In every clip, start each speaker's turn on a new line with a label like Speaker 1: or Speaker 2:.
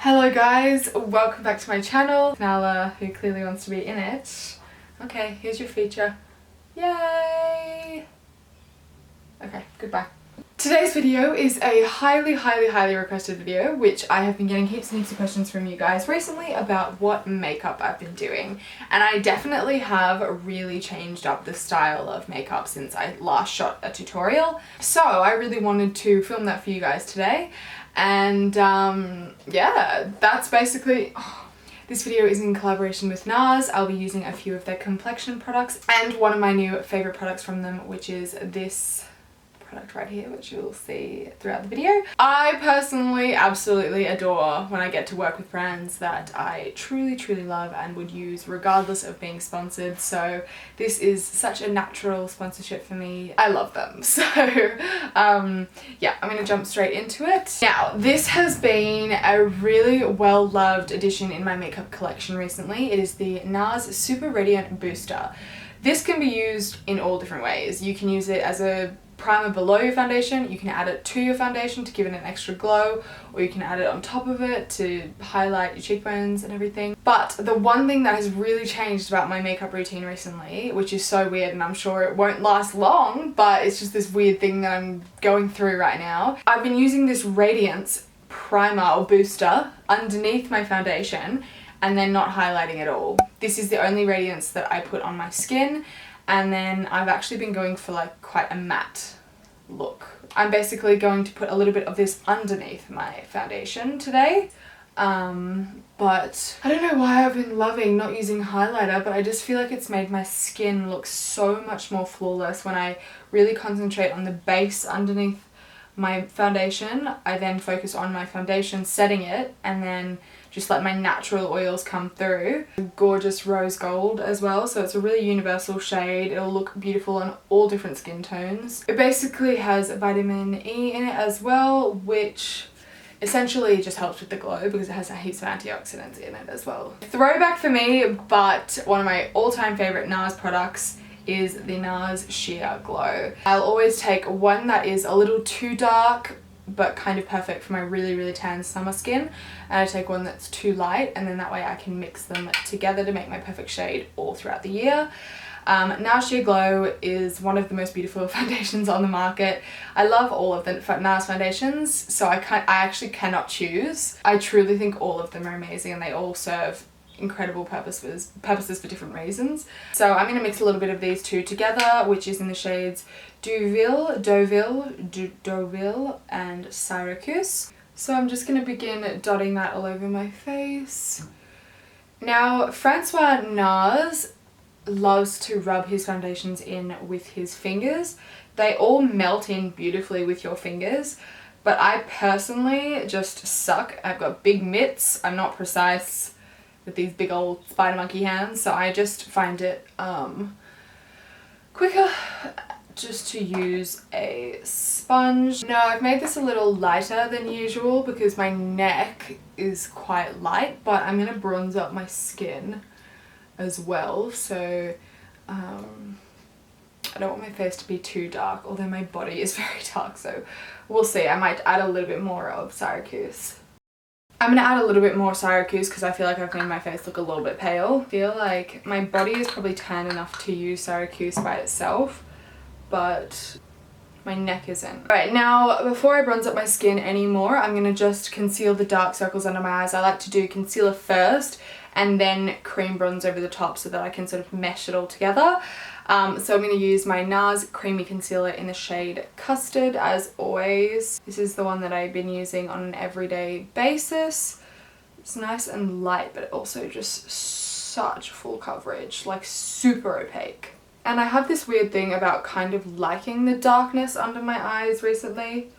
Speaker 1: Hello guys, welcome back to my channel. Nala, who clearly wants to be in it. Okay, here's your feature. Yay! Okay, goodbye. Today's video is a highly requested video, which I have been getting heaps and heaps of questions from you guys recently about what makeup I've been doing. And I definitely have really changed up the style of makeup since I last shot a tutorial. So I really wanted to film that for you guys today. And yeah, that's basically... This video is in collaboration with Nars. I'll be using a few of their Complexion products and one of my new favourite products from them, which is this product right here, which you'll see throughout the video. I personally absolutely adore when I get to work with brands that I truly love and would use regardless of being sponsored, so this is such a natural sponsorship for me. I love them. So yeah, I'm gonna jump straight into it. Now, this has been a really well loved addition in my makeup collection recently. It is the Nars Super Radiant Booster. This can be used in all different ways. You can use it as a primer below your foundation, you can add it to your foundation to give it an extra glow, or you can add it on top of it to highlight your cheekbones and everything. But the one thing that has really changed about my makeup routine recently, which is so weird and I'm sure it won't last long, but it's just this weird thing that I'm going through right now. I've been using this Radiance primer or booster underneath my foundation and then not highlighting at all. This is the only Radiance that I put on my skin. And then I've actually been going for like quite a matte look. I'm basically going to put a little bit of this underneath my foundation today. But I don't know why I've been loving not using highlighter, but I just feel like it's made my skin look so much more flawless when I really concentrate on the base underneath my foundation. I then focus on my foundation, setting it, and then just let my natural oils come through. Gorgeous rose gold as well, so it's a really universal shade. It'll look beautiful on all different skin tones. It basically has vitamin E in it as well, which essentially just helps with the glow because it has heaps of antioxidants in it as well. Throwback for me, but one of my all-time favorite Nars products is the Nars Sheer Glow. I'll always take one that is a little too dark but kind of perfect for my really tan summer skin, and I take one that's too light, and then that way I can mix them together to make my perfect shade all throughout the year. Nars Sheer Glow is one of the most beautiful foundations on the market. I love all of the Nars foundations, so I actually cannot choose. I truly think all of them are amazing and they all serve incredible purposes for different reasons. So I'm going to mix a little bit of these two together, which is in the shades Deauville, and Syracuse. So I'm just going to begin dotting that all over my face. Now, Francois Nars loves to rub his foundations in with his fingers. They all melt in beautifully with your fingers, but I personally just suck. I've got big mitts, I'm not precise with these big old spider monkey hands, so I just find it quicker just to use a sponge. Now, I've made this a little lighter than usual because my neck is quite light, but I'm going to bronze up my skin as well, so I don't want my face to be too dark, although my body is very dark, so we'll see. I might add a little bit more of Syracuse. I'm going to add a little bit more Syracuse because I feel like I've made my face look a little bit pale. I feel like my body is probably tan enough to use Syracuse by itself, but my neck isn't. Alright, now before I bronze up my skin anymore, I'm going to just conceal the dark circles under my eyes. I like to do concealer first and then cream bronze over the top so that I can sort of mesh it all together. So I'm going to use my Nars Creamy Concealer in the shade Custard as always. This is the one that I've been using on an everyday basis. It's nice and light, but also just such full coverage, like super opaque. And I have this weird thing about kind of liking the darkness under my eyes recently.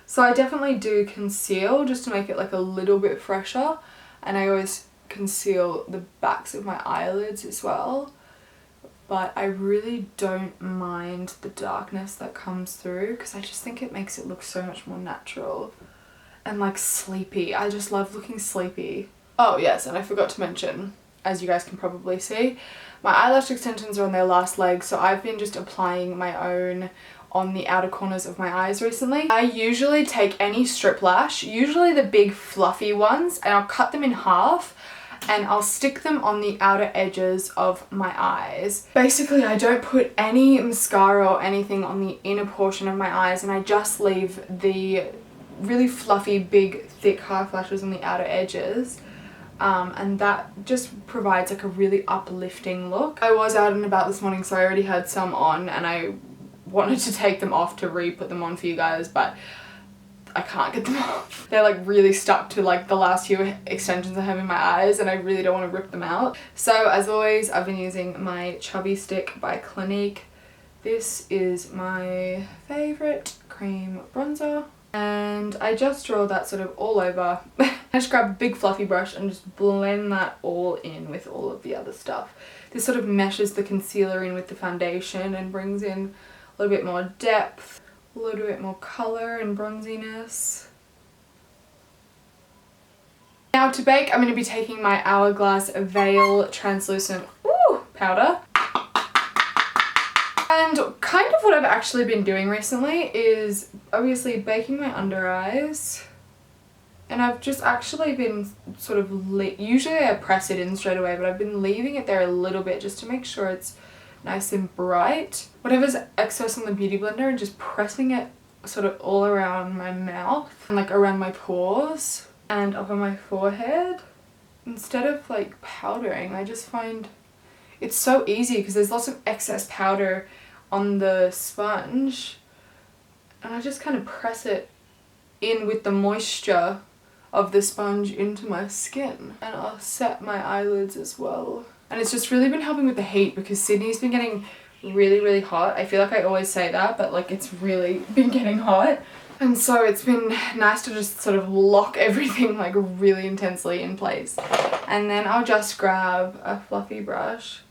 Speaker 1: So I definitely do conceal just to make it like a little bit fresher. And I always conceal the backs of my eyelids as well. But I really don't mind the darkness that comes through because I just think it makes it look so much more natural and like sleepy. I just love looking sleepy. Oh yes, and I forgot to mention, as you guys can probably see, my eyelash extensions are on their last leg, so I've been just applying my own on the outer corners of my eyes recently. I usually take any strip lash, usually the big fluffy ones, and I'll cut them in half and I'll stick them on the outer edges of my eyes. Basically, I don't put any mascara or anything on the inner portion of my eyes, and I just leave the really fluffy, big, thick half lashes on the outer edges. And that just provides like a really uplifting look. I was out and about this morning, so I already had some on, and I wanted to take them off to re-put them on for you guys, but I can't get them off. They're like really stuck to like the last few extensions I have in my eyes, and I really don't want to rip them out. So as always, I've been using my Chubby stick by Clinique. This is my favorite cream bronzer, and I just draw that sort of all over. I just grab a big fluffy brush and just blend that all in with all of the other stuff. This sort of meshes the concealer in with the foundation and brings in a little bit more depth, a little bit more colour and bronziness. Now to bake, I'm going to be taking my Hourglass Veil Translucent powder. And kind of what I've actually been doing recently is obviously baking my under eyes. And I've just actually been sort of, usually I press it in straight away, but I've been leaving it there a little bit just to make sure it's nice and bright. Whatever's excess on the beauty blender, and just pressing it sort of all around my mouth and like around my pores and up on my forehead. Instead of like powdering, I just find it's so easy because there's lots of excess powder on the sponge, and I just kind of press it in with the moisture of the sponge into my skin, and I'll set my eyelids as well. And it's just really been helping with the heat because Sydney's been getting really hot. I feel like I always say that, but like it's really been getting hot. And so it's been nice to just sort of lock everything like really intensely in place. And then I'll just grab a fluffy brush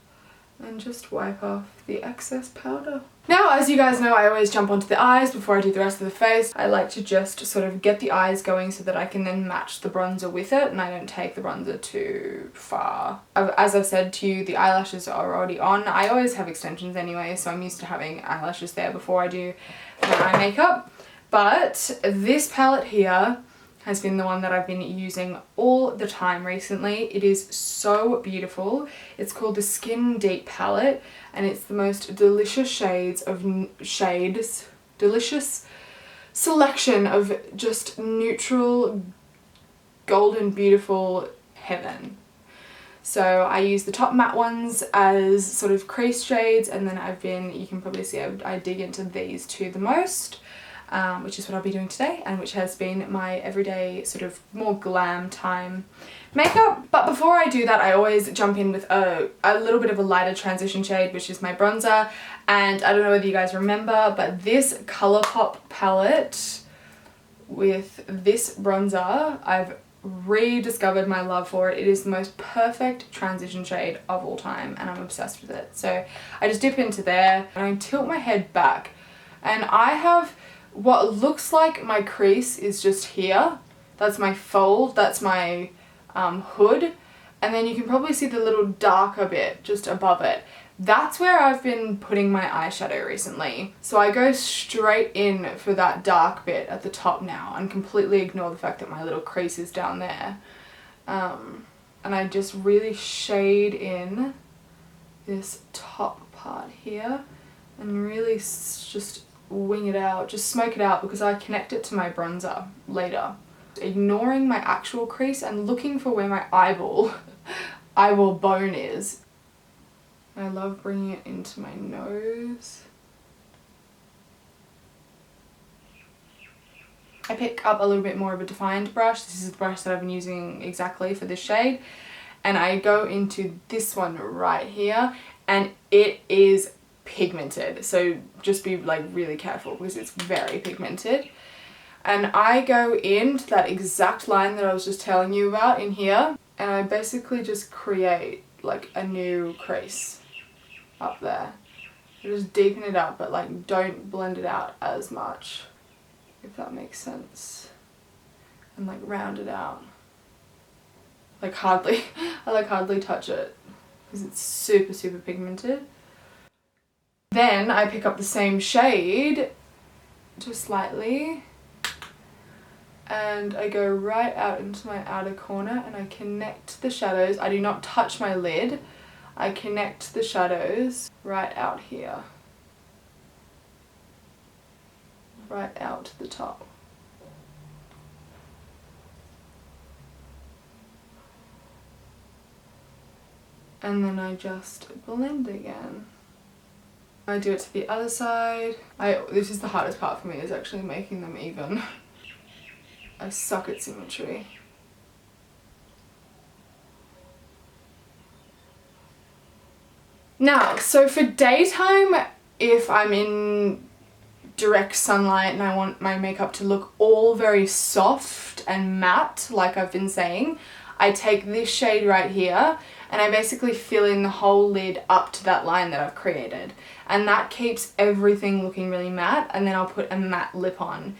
Speaker 1: and just wipe off the excess powder. Now, as you guys know, I always jump onto the eyes before I do the rest of the face. I like to just sort of get the eyes going so that I can then match the bronzer with it, and I don't take the bronzer too far. As I've said to you, the eyelashes are already on. I always have extensions anyway, so I'm used to having eyelashes there before I do my eye makeup. But this palette here has been the one that I've been using all the time recently. It is so beautiful. It's called the Skin Deep palette, and it's the most delicious delicious selection of just neutral, golden, beautiful heaven. So I use the top matte ones as sort of crease shades, and then you can probably see I dig into these two the most. Which is what I'll be doing today, and which has been my everyday sort of more glam time makeup. But before I do that, I always jump in with a little bit of a lighter transition shade, which is my bronzer. And I don't know whether you guys remember, but this Colourpop palette with this bronzer, I've rediscovered my love for it. It is the most perfect transition shade of all time, and I'm obsessed with it. So I just dip into there and I tilt my head back, and I have what looks like my crease is just here. That's my fold, that's my hood, and then you can probably see the little darker bit just above it. That's where I've been putting my eyeshadow recently. So I go straight in for that dark bit at the top now and completely ignore the fact that my little crease is down there. And I just really shade in this top part here and really just wing it out, just smoke it out, because I connect it to my bronzer later. Ignoring my actual crease and looking for where my eyeball bone is. I love bringing it into my nose. I pick up a little bit more of a defined brush. This is the brush that I've been using exactly for this shade. And I go into this one right here, and it is pigmented, so just be like really careful because it's very pigmented. And I go into that exact line that I was just telling you about in here, and I basically just create like a new crease up there. I just deepen it up, but like don't blend it out as much, if that makes sense, and like round it out. Like hardly I hardly touch it because it's super pigmented. Then I pick up the same shade just lightly, and I go right out into my outer corner and I connect the shadows. I do not touch my lid. I connect the shadows right out here, right out to the top. And then I just blend again. I do it to the other side. This is the hardest part for me, is actually making them even. I suck at symmetry. Now, so for daytime, if I'm in direct sunlight and I want my makeup to look all very soft and matte, like I've been saying, I take this shade right here and I basically fill in the whole lid up to that line that I've created. And that keeps everything looking really matte, and then I'll put a matte lip on.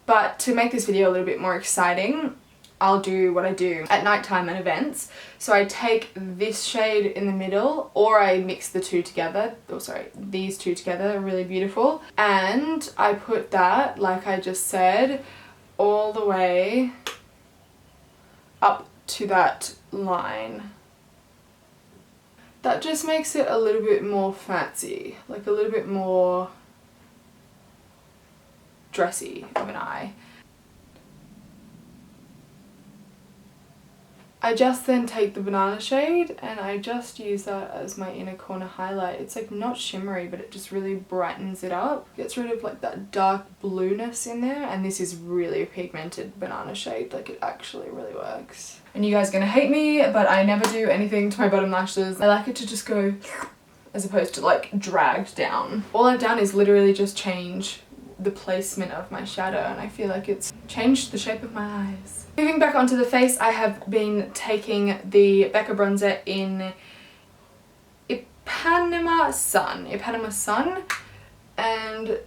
Speaker 1: But to make this video a little bit more exciting, I'll do what I do at nighttime and events. So I take this shade in the middle, or I mix the two together. Oh, sorry, these two together are really beautiful. And I put that, like I just said, all the way up to that line. That just makes it a little bit more fancy, like a little bit more dressy of an eye. I just then take the banana shade and I just use that as my inner corner highlight. It's like not shimmery, but it just really brightens it up. Gets rid of like that dark blueness in there, and this is really a pigmented banana shade. Like it actually really works. And you guys are gonna hate me, but I never do anything to my bottom lashes. I like it to just go as opposed to like dragged down. All I've done is literally just change the placement of my shadow, and I feel like it's changed the shape of my eyes. Moving back onto the face, I have been taking the Becca bronzer in Ipanama Sun, and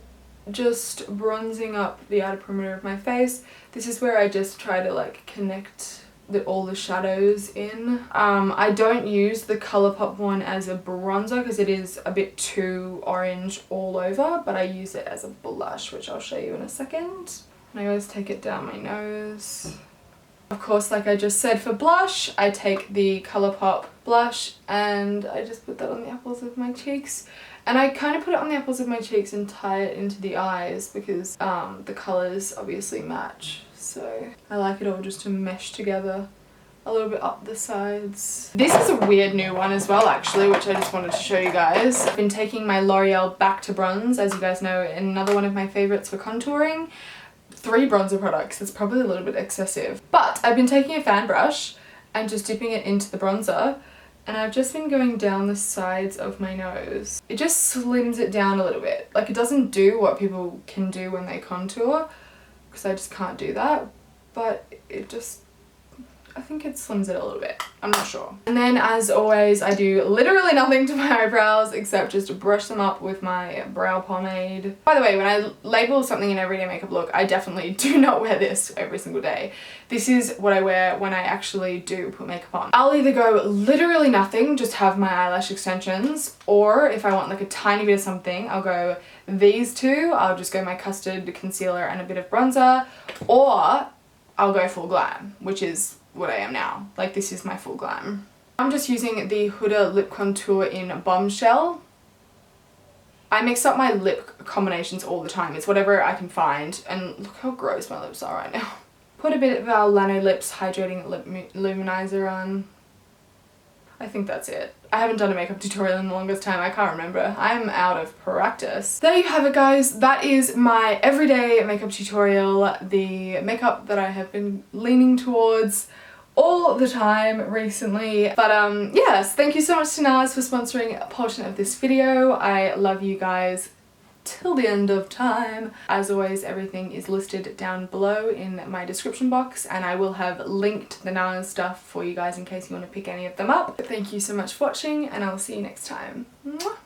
Speaker 1: just bronzing up the outer perimeter of my face. This is where I just try to like connect all the shadows in. I don't use the Colourpop one as a bronzer because it is a bit too orange all over, but I use it as a blush, which I'll show you in a second. And I always take it down my nose. Of course, like I just said, for blush, I take the Colourpop blush and I just put that on the apples of my cheeks. And I kind of put it on the apples of my cheeks and tie it into the eyes because the colours obviously match. So I like it all just to mesh together a little bit up the sides. This is a weird new one as well, actually, which I just wanted to show you guys. I've been taking my L'Oreal Back to Bronze, as you guys know, another one of my favourites for contouring. 3 bronzer products, that's probably a little bit excessive. But I've been taking a fan brush and just dipping it into the bronzer, and I've just been going down the sides of my nose. It just slims it down a little bit. Like, it doesn't do what people can do when they contour, because I just can't do that, but it just, I think it slims it a little bit. I'm not sure. And then, as always, I do literally nothing to my eyebrows except just brush them up with my brow pomade. By the way, when I label something in everyday makeup look, I definitely do not wear this every single day. This is what I wear when I actually do put makeup on. I'll either go literally nothing, just have my eyelash extensions, or if I want like a tiny bit of something, I'll go these two. I'll just go my custard concealer and a bit of bronzer, or I'll go full glam, which is what I am now. Like, this is my full glam. I'm just using the Huda lip contour in Bombshell. I mix up my lip combinations all the time. It's whatever I can find, and look how gross my lips are right now. Put a bit of our Lanolips hydrating lip luminiser on. I think that's it. I haven't done a makeup tutorial in the longest time. I can't remember. I'm out of practice. There you have it, guys. That is my everyday makeup tutorial. The makeup that I have been leaning towards all the time recently. But yes, thank you so much to Nars for sponsoring a portion of this video. I love you guys till the end of time. As always, everything is listed down below in my description box, and I will have linked the Nars stuff for you guys in case you want to pick any of them up. But thank you so much for watching, and I'll see you next time. Mwah!